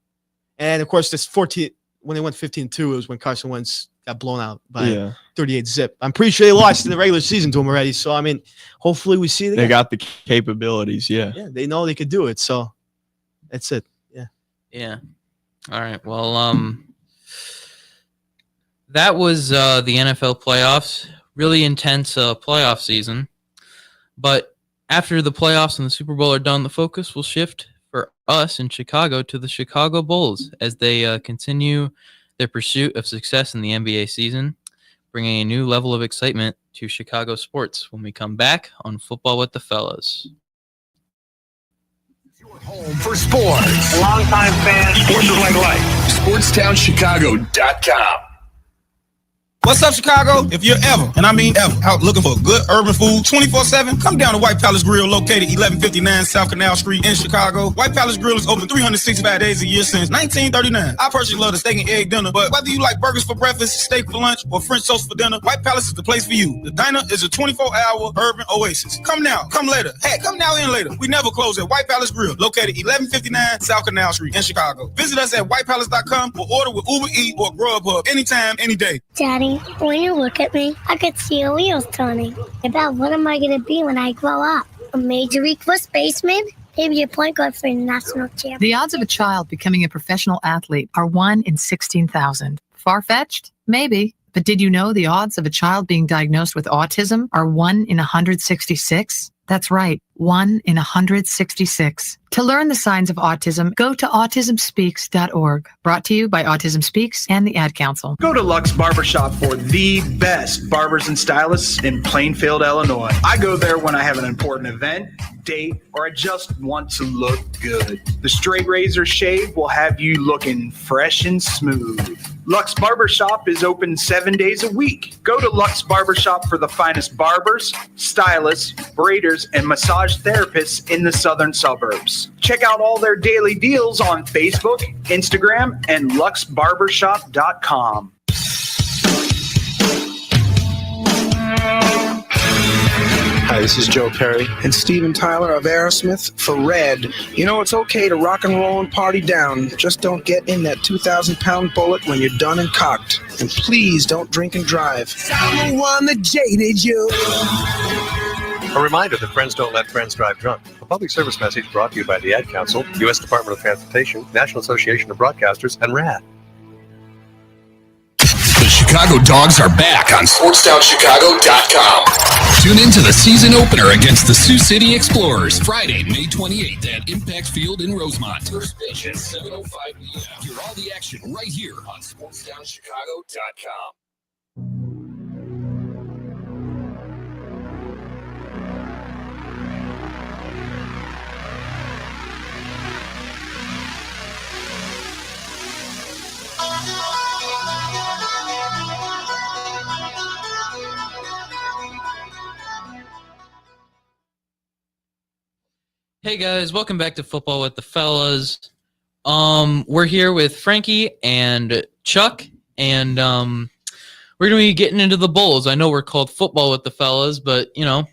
And of course, this 14 when they went 15-2, it was when Carson Wentz got blown out by 38 zip. I'm pretty sure they lost in the regular season to him already. So I mean, hopefully we see it They again. got the capabilities. Yeah. Yeah, they know they could do it. So that's it. Yeah. Yeah. All right. Well, that was the NFL playoffs. Really intense playoff season. But after the playoffs and the Super Bowl are done, the focus will shift for us in Chicago to the Chicago Bulls as they continue their pursuit of success in the NBA season, bringing a new level of excitement to Chicago sports when we come back on Football with the Fellas. Home for sports. Longtime fan. Sports is like life. SportsTownChicago.com. What's up, Chicago? If you're ever, and I mean ever, out looking for good urban food 24/7, come down to White Palace Grill, located 1159 South Canal Street in Chicago. White Palace Grill is open 365 days a year since 1939. I personally love the steak and egg dinner, but whether you like burgers for breakfast, steak for lunch, or French toast for dinner, White Palace is the place for you. The diner is a 24-hour urban oasis. Come now, come later. Hey, come now and later. We never close at White Palace Grill, located 1159 South Canal Street in Chicago. Visit us at whitepalace.com or order with Uber Eats or Grubhub anytime, any day. Daddy, when you look at me, I could see your wheels turning. About what am I going to be when I grow up? A Major League First baseman? Maybe a point guard for the national champion. The odds of a child becoming a professional athlete are 1 in 16,000. Far-fetched? Maybe. But did you know the odds of a child being diagnosed with autism are 1 in 166? That's right, 1 in 166. To learn the signs of autism, go to autismspeaks.org. Brought to you by Autism Speaks and the Ad Council. Go to Lux Barbershop for the best barbers and stylists in Plainfield, Illinois. I go there when I have an important event, date, or I just want to look good. The straight razor shave will have you looking fresh and smooth. Lux Barbershop is open 7 days a week. Go to Lux Barbershop for the finest barbers, stylists, braiders, and massage therapists in the southern suburbs. Check out all their daily deals on Facebook, Instagram, and luxbarbershop.com. Hi, this is Joe Perry and Steven Tyler of Aerosmith for Red. You know, it's okay to rock and roll and party down. Just don't get in that 2,000-pound bullet when you're done and cocked. And please don't drink and drive. I'm the one that jaded you. A reminder that friends don't let friends drive drunk. A public service message brought to you by the Ad Council, U.S. Department of Transportation, National Association of Broadcasters, and RAD. The Chicago Dogs are back on SportsTownChicago.com. Tune into the season opener against the Sioux City Explorers, Friday, May 28th at Impact Field in Rosemont. First pitch at 7:05 p.m. Hear all the action right here on SportsTownChicago.com. Hey guys, welcome back to Football with the Fellas. We're here with Frankie and Chuck, and we're gonna be getting into the Bulls. I know we're called Football with the Fellas, but you know,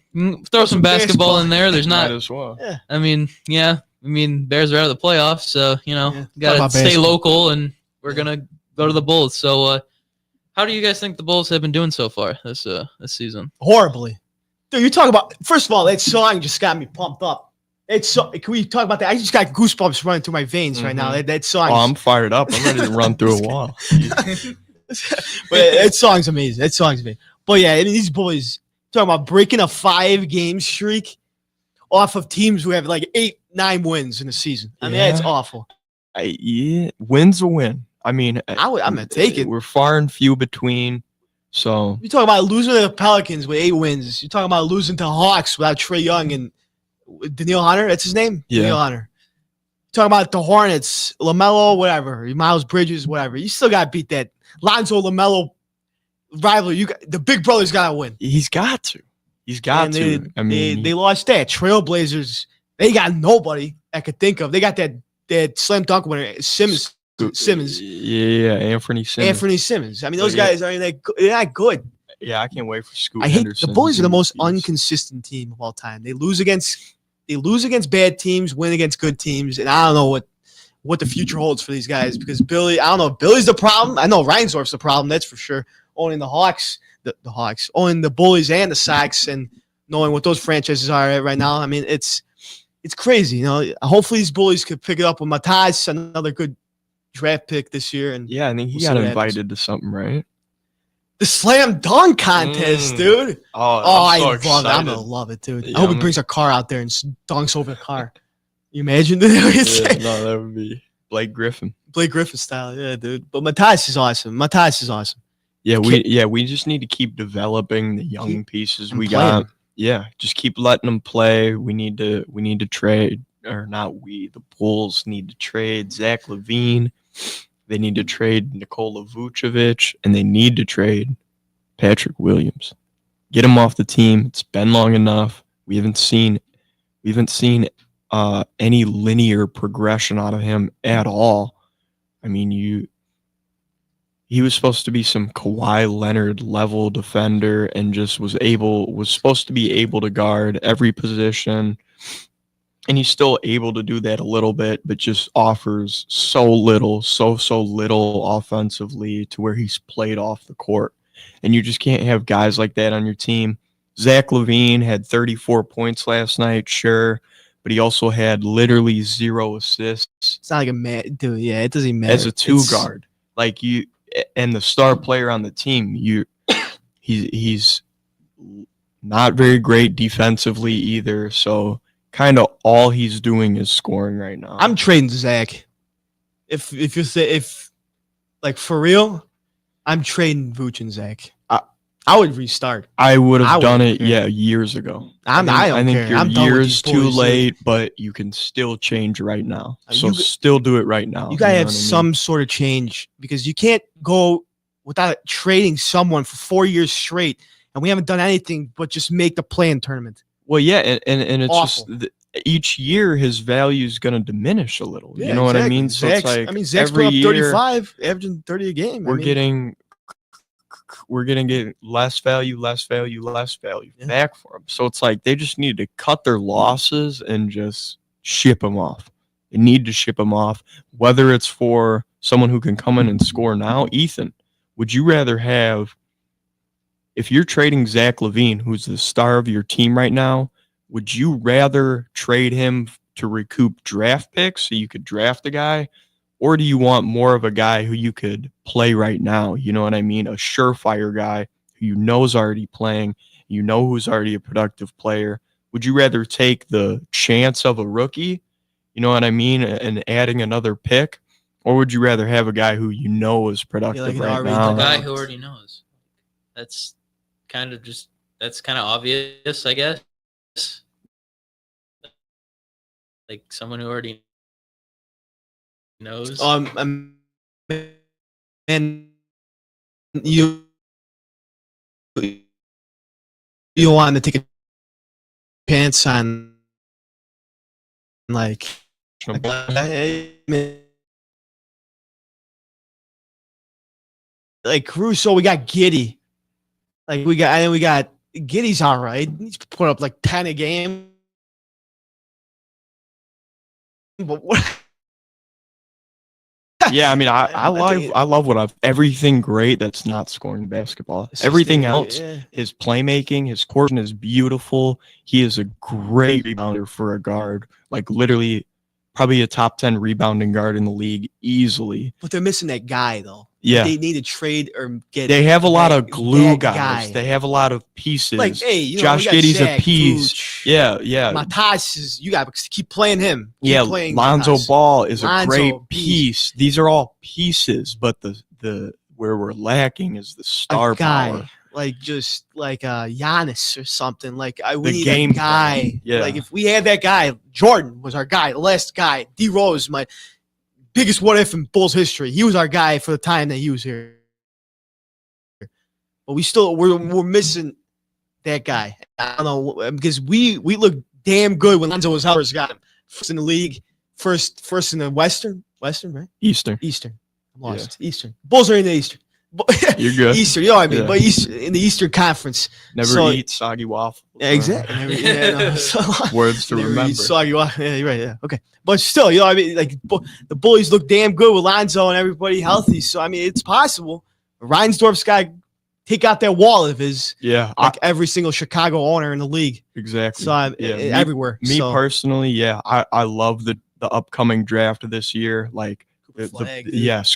throw some basketball in there. There's not. Might as well. Yeah. I mean, Bears are out of the playoffs, so you know, gotta stay basketball. local, and we're gonna go to the Bulls. So, how do you guys think the Bulls have been doing so far this season? Horribly. Dude, you talk about, first of all, that song just got me pumped up. Can we talk about that? I just got goosebumps running through my veins right now. That song. Oh, I'm fired up. I'm ready to run through a wall. But that song's amazing. That song's amazing. But yeah, I mean, these boys talking about breaking a 5-game streak off of teams who have like 8-9 wins in the season. I mean, that's awful. Win's a win. I mean, I'm gonna take it. We're far and few between. So You talking about losing to the Pelicans with 8 wins. You're talking about losing to Hawks without Trae Young and Daniil Hunter. That's his name. Yeah. Daniil Hunter. Talking about the Hornets, LaMelo, whatever, Miles Bridges, whatever. You still got to beat that Lonzo LaMelo rivalry. The big brother's got to win. He's got to. He's got to. They lost that. Trailblazers, they got nobody I could think of. They got that slam dunk winner, Simmons. Yeah, Anthony Simmons. I mean, those guys are they're not good. Yeah, I can't wait for Scoot I hate Henderson. the Bulls are the most inconsistent team of all time. They lose against bad teams, win against good teams, and I don't know what the future holds for these guys because Billy, I don't know if Billy's the problem. I know Reinsdorf's the problem, that's for sure. Owning the Hawks, the Hawks, owning the Bullies and the Sox, and knowing what those franchises are right now. I mean, it's crazy. You know, hopefully these Bullies could pick it up with Mataz, another good draft pick this year. And yeah, I think he got invited to something, right? The slam dunk contest, dude. I love it. I'm gonna love it, dude. Yeah, I hope he brings a car out there and dunks over the car. You imagine that? No, that would be Blake Griffin style, yeah, dude. But Matthijs is awesome. Yeah, we just need to keep developing the young pieces we playing got. them. Yeah, just keep letting them play. We need to trade, or not we. The Bulls need to trade Zach LaVine. They need to trade Nikola Vucevic, and they need to trade Patrick Williams. Get him off the team. It's been long enough. We haven't seen any linear progression out of him at all. I mean, he was supposed to be some Kawhi Leonard level defender, and just was supposed to be able to guard every position. And he's still able to do that a little bit, but just offers so little offensively to where he's played off the court. And you just can't have guys like that on your team. Zach LaVine had 34 points last night, sure, but he also had literally 0 assists. It's not like a man, dude. Yeah, it doesn't matter. As a two guard, like you and the star player on the team, he's not very great defensively either. So kind of all he's doing is scoring right now. I'm trading Zach. If you say like for real, I'm trading Vooch and Zach. I would restart. I would have done it, years ago. I think care. you're years too late, but you can still change right now. So still do it right now. You gotta have some sort of change because you can't go without trading someone for 4 years straight, and we haven't done anything but just make the play-in tournament. Well, yeah, and it's Awful. just each year his value is going to diminish a little. You know what I mean? So it's like Zach's every put up year 35, averaging 30 a game. we're going to get less value back for them. So it's like they just need to cut their losses and just ship them off. They need to ship them off, whether it's for someone who can come in and score now. Ethan, would you rather have, if you're trading Zach LaVine, who's the star of your team right now, would you rather trade him to recoup draft picks so you could draft a guy? Or do you want more of a guy who you could play right now? You know what I mean? A surefire guy who you know is already playing, you know who's already a productive player. Would you rather take the chance of a rookie, you know what I mean, and adding another pick? Or would you rather have a guy who you know is productive right now? A guy who already knows. That's kind of obvious, I guess. Like someone who already knows. And you want to take a chance on like Caruso. We got Giddey. We got Giddey's all right. He's put up like 10 a game. But what? Yeah, I mean, I love everything great that's not scoring basketball. Everything else, his playmaking, his court is beautiful. He is a great rebounder for a guard. Like literally, probably a top 10 rebounding guard in the league easily. But they're missing that guy though. Yeah, they need to trade or get. They have a lot of glue guys. Guy. They have a lot of pieces. Like, hey, Josh Giddey's a piece. Vooch, Yeah. Matas is. You got to keep playing him. Lonzo Ball is a great piece. These are all pieces, but the where we're lacking is the star power. Just like Giannis or something. We need game a guy. Yeah. Like if we had that guy, Jordan was our guy, the last guy. D Rose, my biggest what if in Bulls history. He was our guy for the time that he was here. But we're missing that guy. I don't know, because we look damn good when Lonzo was Howard's got him. First in the league, first in the Western, right? Eastern. I'm lost. Yeah. Eastern. Bulls are in the Eastern. You're good. Eastern, you know what I mean? Yeah. But in the Eastern Conference. Never eat soggy waffles. Yeah, exactly. Words to remember. Soggy waffles. Yeah, you're right. Yeah. Okay. But still, you know what I mean? Like the Bullies look damn good with Lonzo and everybody healthy. So, I mean, it's possible. Reinsdorf's got to take out that wall of his. Yeah. Like every single Chicago owner in the league. Exactly. So, everywhere. Me personally, yeah, I love the upcoming draft of this year. Like,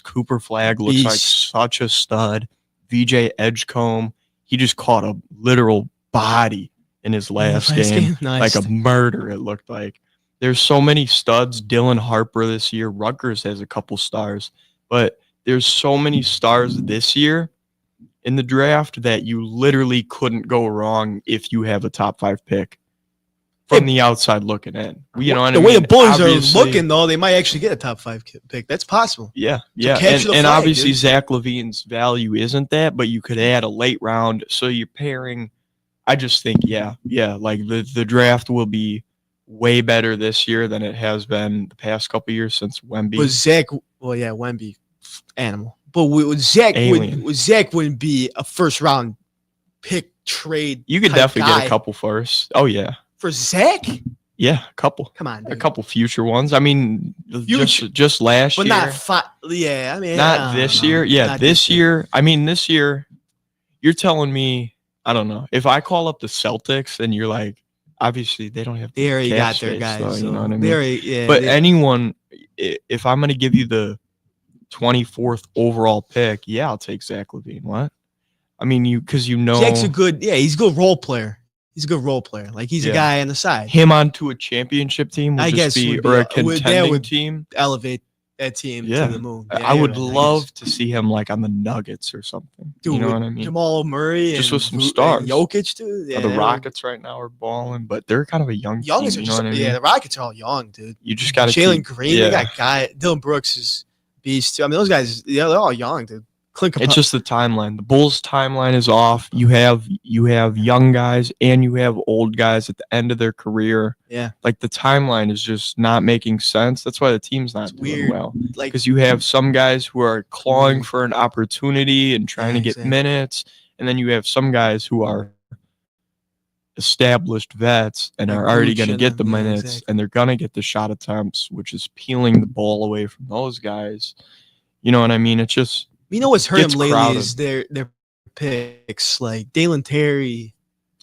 Cooper Flagg looks like such a stud. VJ Edgecombe, he just caught a literal body in his last game. Nice. Like a murder, it looked like. There's so many studs. Dylan Harper this year. Rutgers has a couple stars. But there's so many stars this year in the draft that you literally couldn't go wrong if you have a top 5 pick. From the outside looking in, the way the Bulls are looking, though, they might actually get a top 5 pick. That's possible. Yeah. And obviously dude. Zach LaVine's value isn't that, but you could add a late round. So you're pairing. I just think, like the draft will be way better this year than it has been the past couple of years since Wemby. Wemby, animal. But with Zach, Zach wouldn't be a first round pick trade. You could definitely get a couple first. Oh yeah. For Zach? Yeah, a couple. Come on, dude. A couple future ones. I mean, just last but year. But not this year. Yeah, this year. I mean, this year, you're telling me, I don't know. If I call up the Celtics and you're like, obviously they don't have. They already cap got their space, guys. though, So you know what I mean? they already, yeah, but they- anyone, if I'm going to give you the 24th overall pick, yeah, I'll take Zach LaVine. What? I mean, because Jack's a good, he's a good role player. He's a good role player. Like he's a guy on the side. Him onto a championship team would I just guess be, would or a that contending would team. elevate that team Yeah, to the moon. I would love to see him like on the Nuggets or something. Dude, you know with what I mean? Jamal Murray Just and with some and stars. Jokic, dude. Yeah, the they were- Rockets right now are balling, but they're kind of a young Youngest team. are You know just, what I mean? yeah, the Rockets are all young, dude. You just got to Jalen Green, they got guy. Dylan Brooks is beast too. I mean, those guys, they're all young, dude. Clint It's just the timeline. The Bulls' timeline is off. You have young guys and you have old guys at the end of their career. Yeah. Like the timeline is just not making sense. That's why the team's not doing weird. well. Like- Because you have some guys who are clawing for an opportunity and trying to get exactly. minutes, and then you have some guys who are established vets and Like are already Vooch going to and get the them, yeah, minutes exactly. and they're going to get the shot attempts, which is peeling the ball away from those guys. You know what I mean? It's just You know what's hurt gets him lately crowded. is their picks, like Dalen Terry,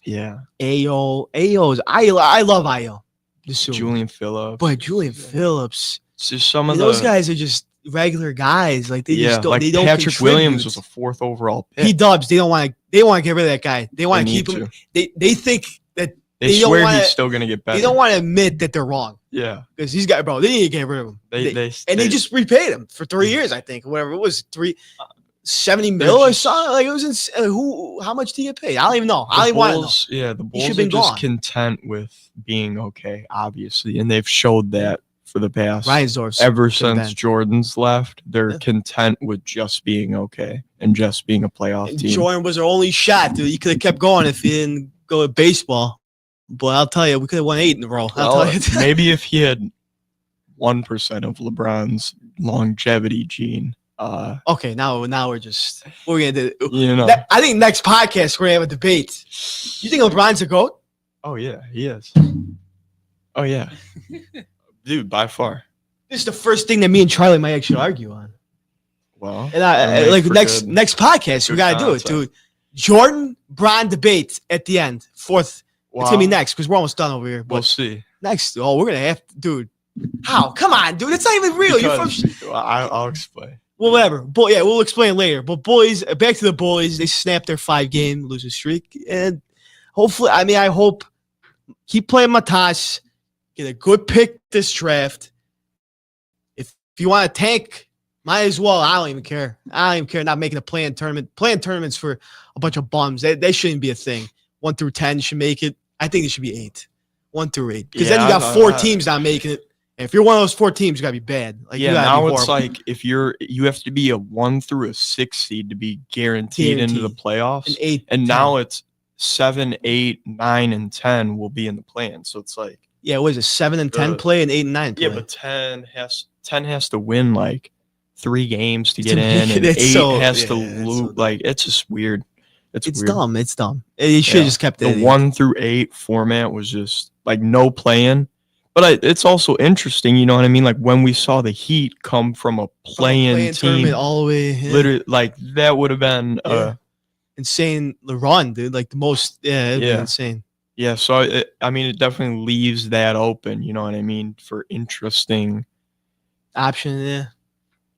yeah. Ayo's. I love Ayo. Julian Phillips. But Julian Phillips. It's just some I of mean, those the guys are just regular guys. Like they just don't. like They don't Patrick contribute. Williams was a 4th overall pick. P Dubs. They don't want to. They want to get rid of that guy. They want to need keep him. to. They think that They don't swear wanna, he's still going to get better. They don't want to admit that they're wrong Yeah. because he's got bro. They need to get rid of him. They just repaid him for 3 years. I think whatever it was 70 mil or something. Like it was how much did he get paid? I don't even know. I don't even want to know. Yeah, the He Bulls should've are been just gone. content with being okay, obviously, and they've showed that for the past Reinsdorf's ever should've since been. Jordan's left. They're content with just being okay and just being a playoff team. Jordan was our only shot, dude. You could have kept going if he didn't go with baseball. But I'll tell you, we could have won 8 in a row. I'll Well, tell you. maybe if he had 1% of LeBron's longevity gene. Okay, now we're gonna do. You know. I think next podcast we're gonna have a debate. You think LeBron's a GOAT? Oh yeah, he is. Oh yeah, dude, by far. This is the first thing that me and Charlie might actually argue on. Well, And I it'll like make for next podcast we good gotta do it, content. dude. Jordan Bron debate at the end. 4th. It's gonna be Wow. next because we're almost done over here. We'll But see. next, we're gonna have to, dude. How? Come on, dude. It's not even real. You're from. Well, I'll explain. Well, whatever. But yeah, we'll explain later. But boys, back to the boys. They snapped their 5-game losing streak, and hopefully, I hope keep playing Matas, get a good pick this draft. If you want to tank, might as well. I don't even care. I don't even care not making a play-in tournament. Play-in tournaments for a bunch of bums. They shouldn't be a thing. 1 through 10 should make it. I think it should be 8. 1 through 8. Because then you got 4 teams not making it. And if you're one of those 4 teams, you gotta be bad. Like, you Yeah, gotta now be it's horrible. like if you have to be a 1 through a 6 seed to be guaranteed into the playoffs. An 8, and 10. now it's 7, 8, 9, and 10 will be in the plan. So it's like Yeah, what is it? 7 and 10 play and 8 and 9 play. yeah, but 10 has to win like 3 games to To get in, make and it, 8 it's so- has to yeah, it's so lose. Like it's just weird. It's weird. dumb. It's dumb. You should have just kept it. The 1 through 8 format was just like no playing. But it's also interesting, you know what I mean? Like when we saw the Heat come from a play-in Play-in team, tournament all the way. Yeah. literally, like that would have been, insane. The run, dude. Like the most. Yeah, it'd be Yeah. insane. yeah. So it definitely leaves that open. You know what I mean? For interesting. Option. Yeah.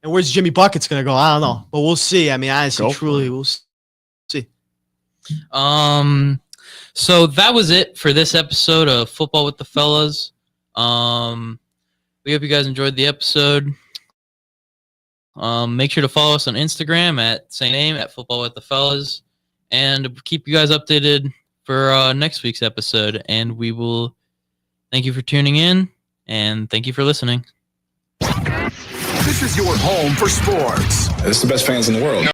And where's Jimmy Buckets gonna go? I don't know, but we'll see. I mean, honestly, Go for truly, we'll see. So that was it for this episode of Football with the Fellas. We hope you guys enjoyed the episode. Make sure to follow us on Instagram at same name at Football with the Fellas, and keep you guys updated for next week's episode. And we will thank you for tuning in, and thank you for listening. This is your home for sports. This is the best fans in the world.